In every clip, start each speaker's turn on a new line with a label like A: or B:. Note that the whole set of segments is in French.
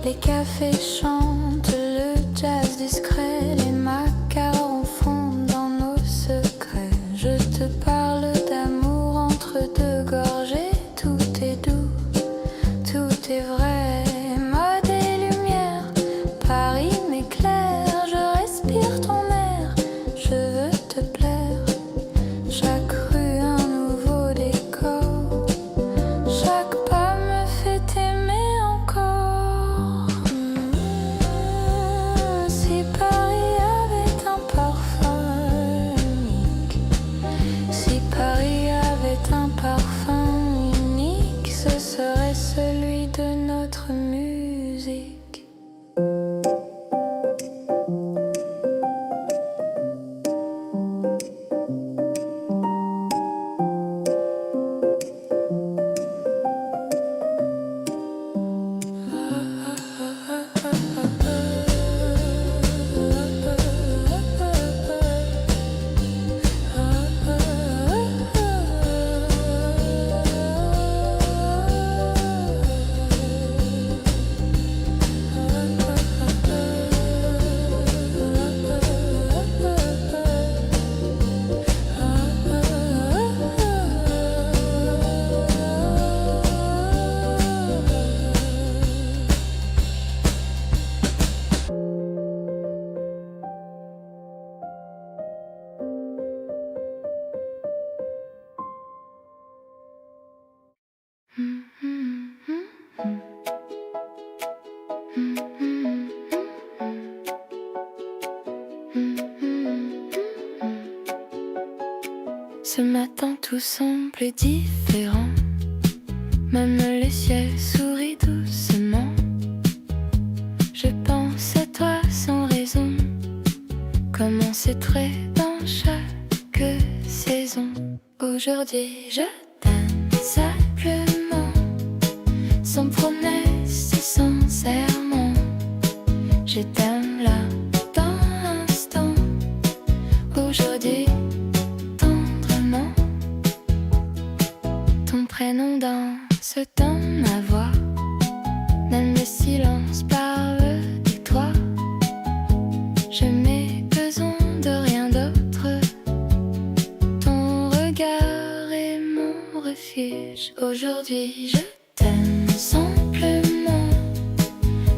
A: Les cafés chantent le jazz discret, les macarons fondent dans nos secrets. Je te parle d'amour entre deux gorgées, tout est doux, tout est vrai. Mode et lumière, Paris m'éclaire, je respire ton air, je veux te plaire. Chaque rue un nouveau décor, chaque pas me fait aimer encore. Si Paris avait un parfum unique, si Paris avait un parfum unique, ce serait celui de notre musique. Ce matin tout semble différent, même le ciel sourit doucement. Je pense à toi sans raison, comment c'est très dans chaque saison. Aujourd'hui je t'aime simplement, sans promesse et sans serment. Je t'aime là dans l'instant, aujourd'hui tendrement. Ton prénom danse dans ma voix, même le silence parle de toi. Je n'ai besoin de rien d'autre, ton regard est mon refuge. Aujourd'hui je t'aime simplement,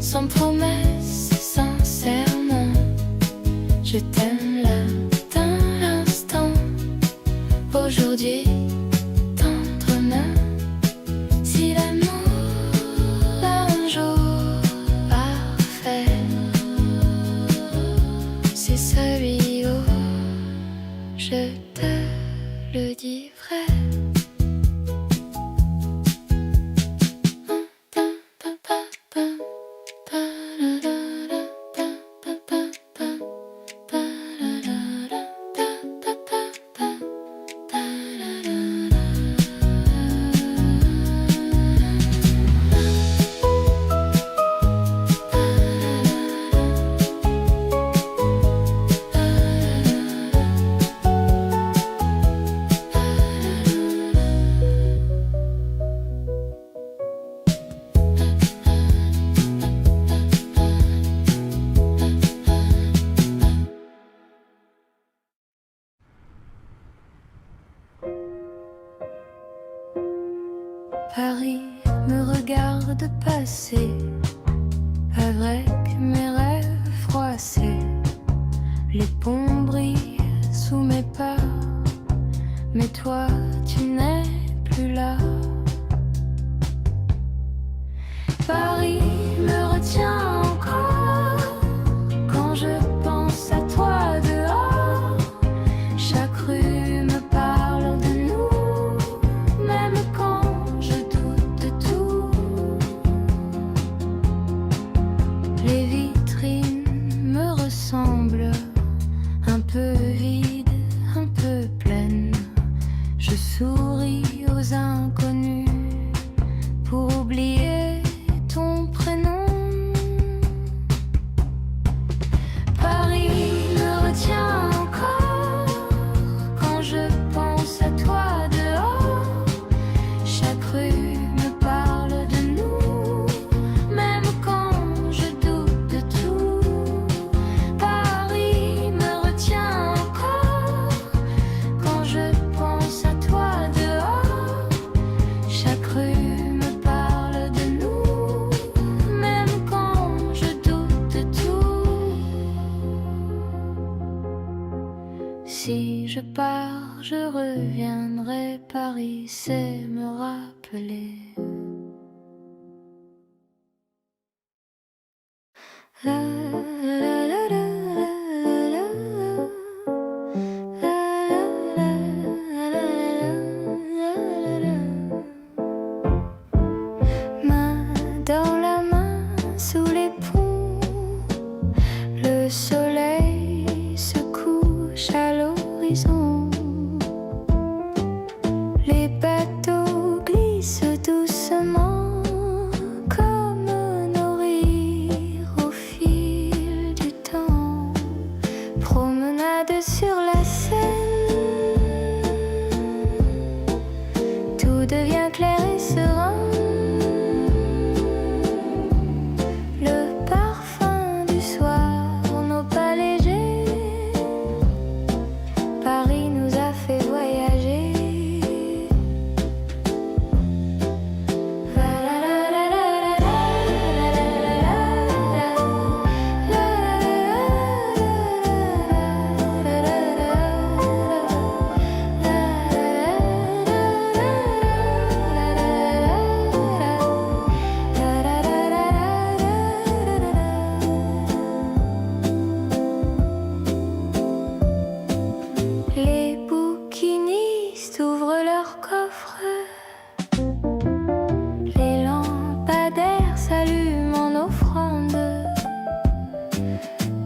A: sans promesse, sans serment. Je t'aime là dans l'instant, aujourd'hui tendrement. Si l'amour un jour parfait, c'est celui où je te le dis vrai. Paris me regarde passer avec mes rêves froissés. Les ponts brillent sous mes pas, mais toi tu n'es plus là. Paris me retient encore quand je pense à toi dehors. Chaque rue me parle de nous, même quand je doute de tout. pour oublier ton prénom. Paris me retient encore quand je pense à toi dehors. Chaque rue me parle de nous, même quand je doute de tout. Paris me retient encore quand je pense à toi dehors. Chaque rue me parle de nous, même quand je doute de tout. Si je pars, je reviendrai. Paris, c'est me rappeler. La, la, la, la, la, main dans la main sous les ponts, le soleil se couche à l'horizon. Les bateaux glissent doucement comme nos rires au fil du temps. Promenade sur la Seine, tout devient clair et serein. Le parfum du soir, nos pas légers. Paris nous a fait voyager. Les bouquinistes ouvrent leurs coffres, les lampadaires s'allument en offrande.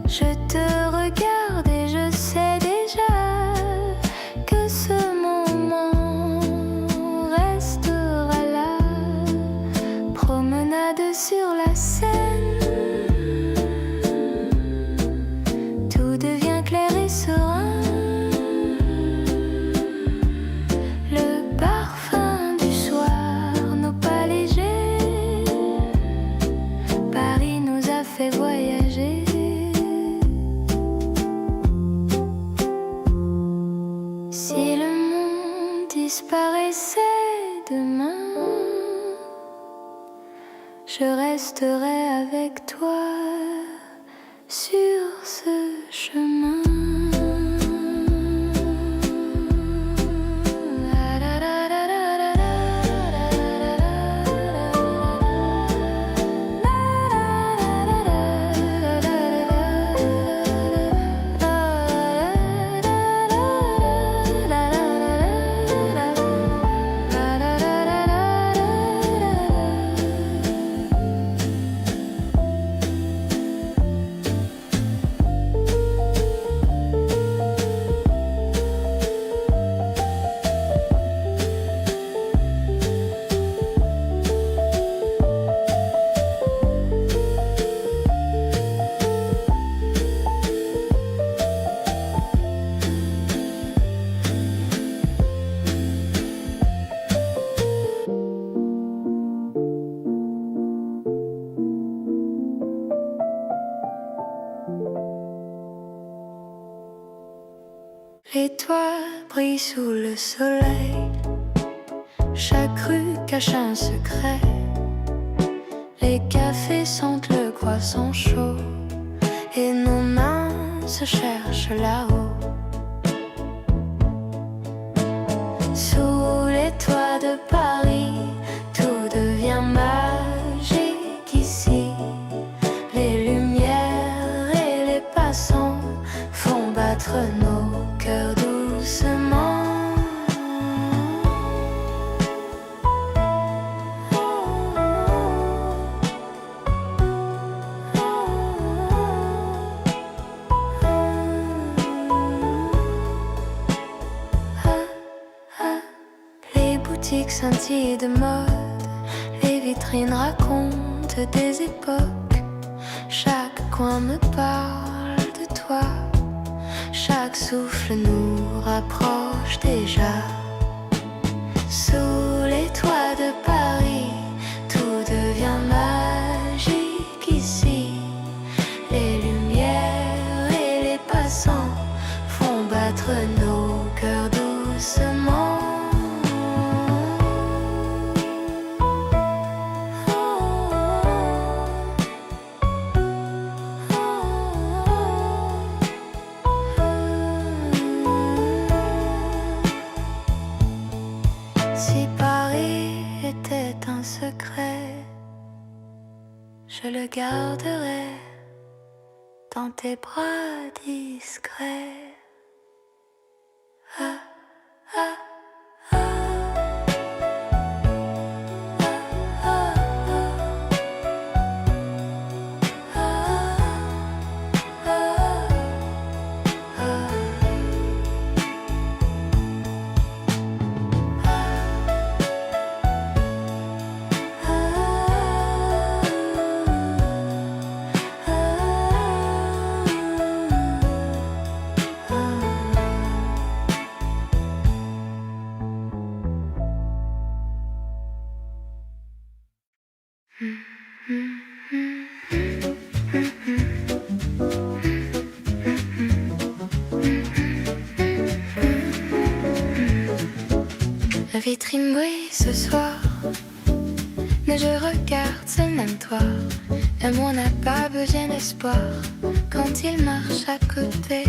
A: Je te regarde et je sais déjà que ce moment restera là. Promenade sur la Seine, tout devient clair et serein. Le parfum du soir, nos pas légers. Paris nous a fait voyager. Si le monde disparaissait demain, je resterai avec toi sur ce chemin. Les toits brillent sous le soleil, chaque rue cache un secret. Les cafés sentent le croissant chaud et nos mains se cherchent là-haut. Sous les toits de Paris, tout devient magique ici. Les lumières et les passants font battre nos cœurs doucement. Les boutiques scintillent de mode, les vitrine raconte des époques. Chaque coin me parle de toi. Chaque souffle nous rapproche déjà. Sous les toits de Paris, tout devient magique ici. Les lumières et les passants font battre nos cœurs doucement. Si Paris était un secret, je le garderai dans tes bras discrets. Ah, ah, ah. Ah, ah, ah. Ah, ah. La vitrine brille ce soir, mais je regarde seul même toi. L'amour n'a pas besoin d'espoir quand il marche à côté.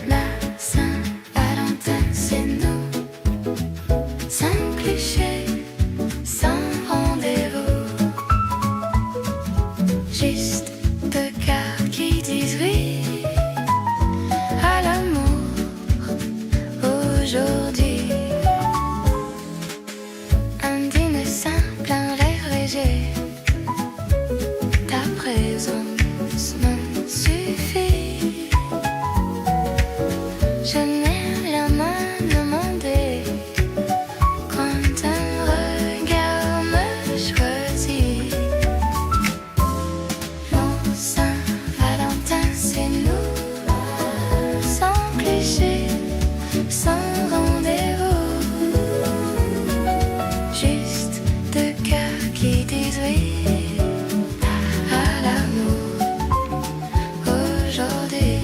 A: La Saint-Valentin, c'est nous, sans cliché, sans rendez-vous. Juste deux cœurs qui disent oui à l'amour aujourd'hui. Un dîner simple, un rêve léger. Ta présence me suffit. Je n'ai rien à demander quand un regard me choisit. Mon Saint-Valentin, c'est nous, sans cliché, sans rendez-vous. Juste deux cœurs qui disent oui à l'amour aujourd'hui.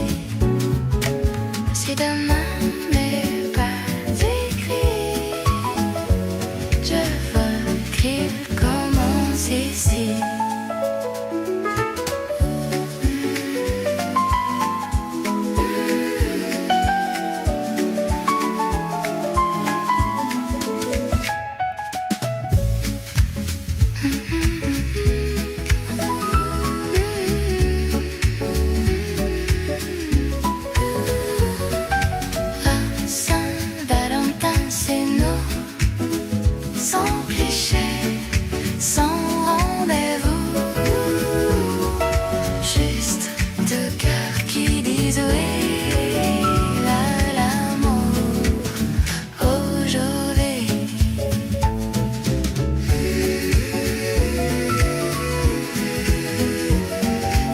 A: Si demain n'est pas écrit, je veux qu'il commence ici. Saint-Valentin, c'est nous, sans cliché, sans rendez-vous. Juste deux cœurs qui disent oui à l'amour aujourd'hui.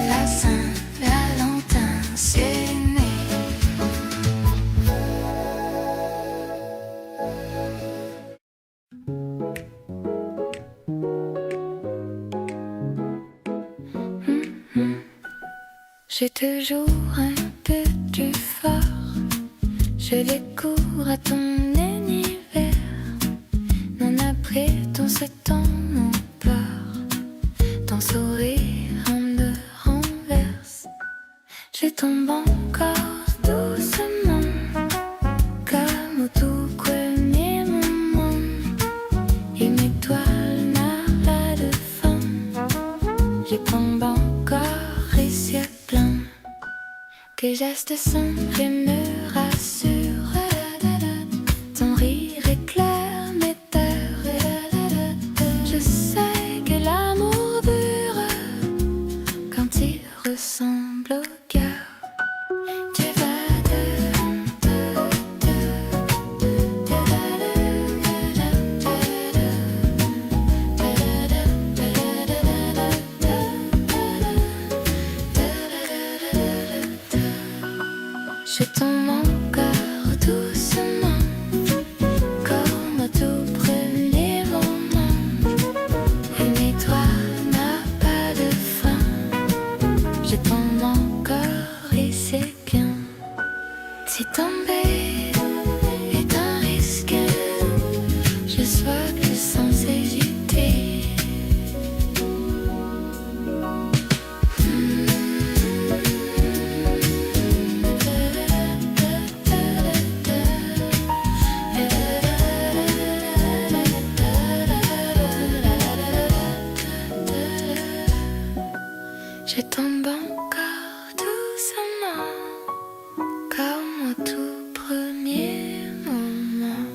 A: La Saint-Valentin, c'est né. J'ai toujours un peu du fort. Je les cours à ton univers. Non, après ton 7 ans, mon peur. Ton sourire me renverse. Je tombe encore doucement, comme au tout premier moment. Et mes toiles n'arrêtent de fin. Je tombe encore ici à plein. Tes gestes simples et me rassurent. Ton rire éclaire mes peurs. Je sais que l'amour dure quand il ressemble au cœur. Tu vas de Je tombe encore doucement, comme au tout premier moment.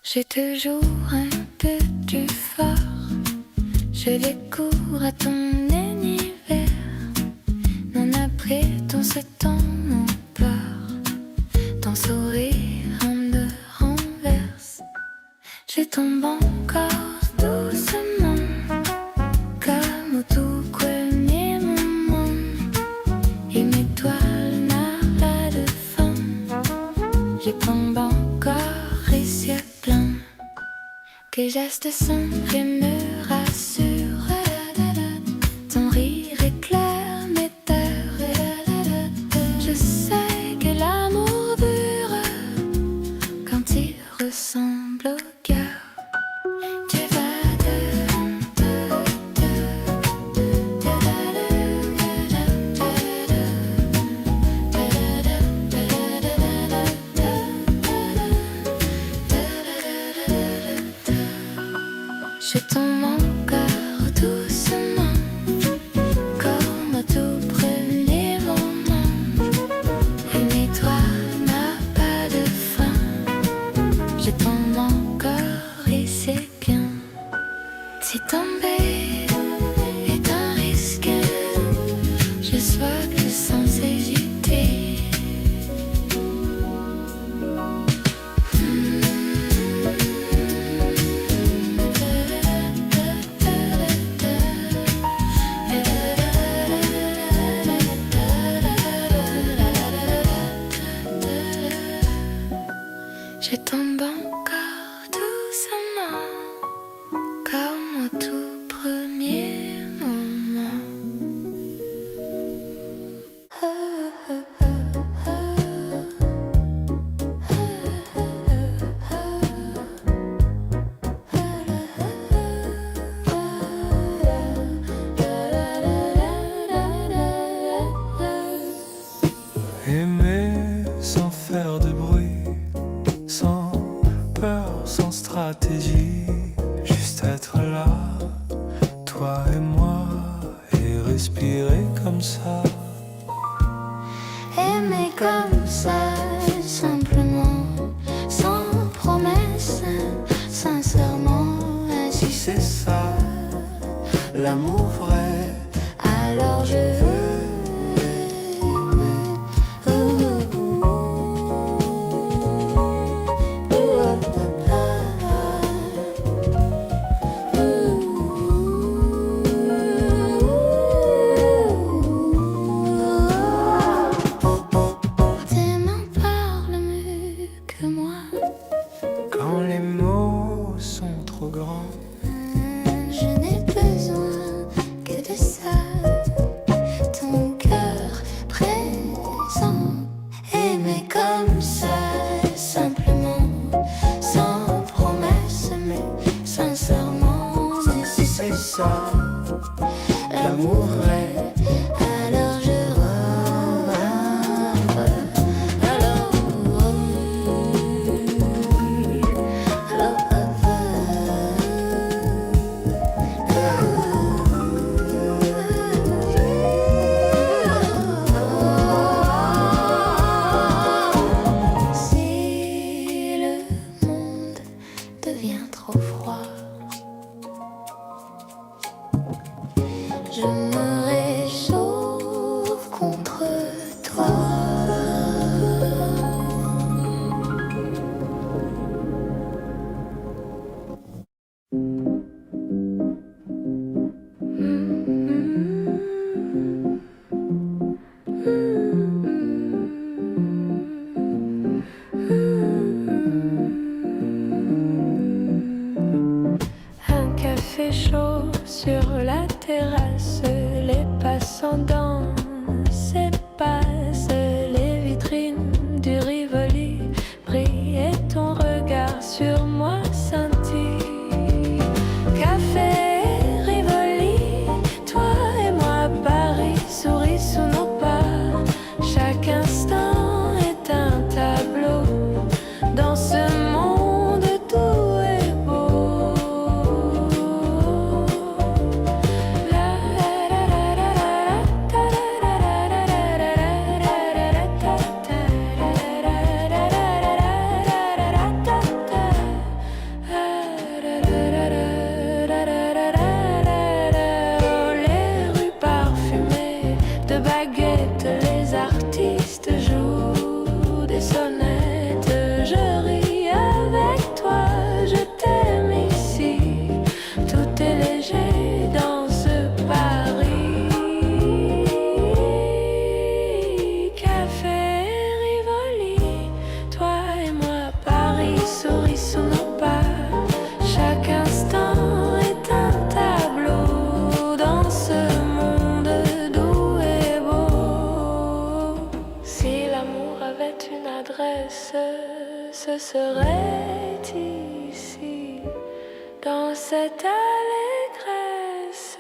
A: J'ai toujours un peu du fort. Je les cours à ton univers. Non, après ton ce temps mon peur. Ton sourire me renverse. Je tombe encore doucement, comme au tout premier moment. Et mes toiles n'ont pas de fin. Je tombe encore les yeux pleins. Tes gestes simples me rassurent. Ton rire éclaire mes terres. Je sais que l'amour dure quand il ressemble au cœur. Tu vas je tombe encore doucement, comme au tout premier moment. Une étoile n'a pas de fin. Je tombe encore et c'est bien. Si tomber est un risque, je saute sans hésiter. Je tombe encore doucement, comme au tout premier moment.
B: Aimer sans faire de bruit, sans peur, sans stratégie, juste être là, toi et moi, et respirer comme ça.
A: Aimer comme ça, simplement, sans promesse, sincèrement. Si
B: C'est ça, l'amour vrai.
A: alors je veux. Tes mains parlent mieux que moi.
B: Quand les mots sont trop grands,
A: Je n'ai besoin que de ça. Ton cœur présent. Aimer comme ça, simplement, sans promesse, mais sincèrement. Si
B: c'est ça, l'amour vrai.
A: alors je repars. Si le monde devient trop froid, ce serait ici, dans cette allégresse.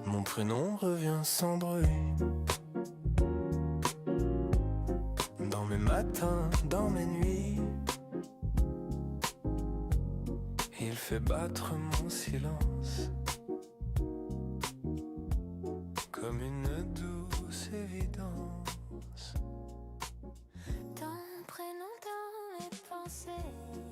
B: Mon prénom revient sans bruit. Dans mes matins, dans mes nuits, il fait battre mon silence comme une douce évidence.
A: Ton prénom dans mes pensées.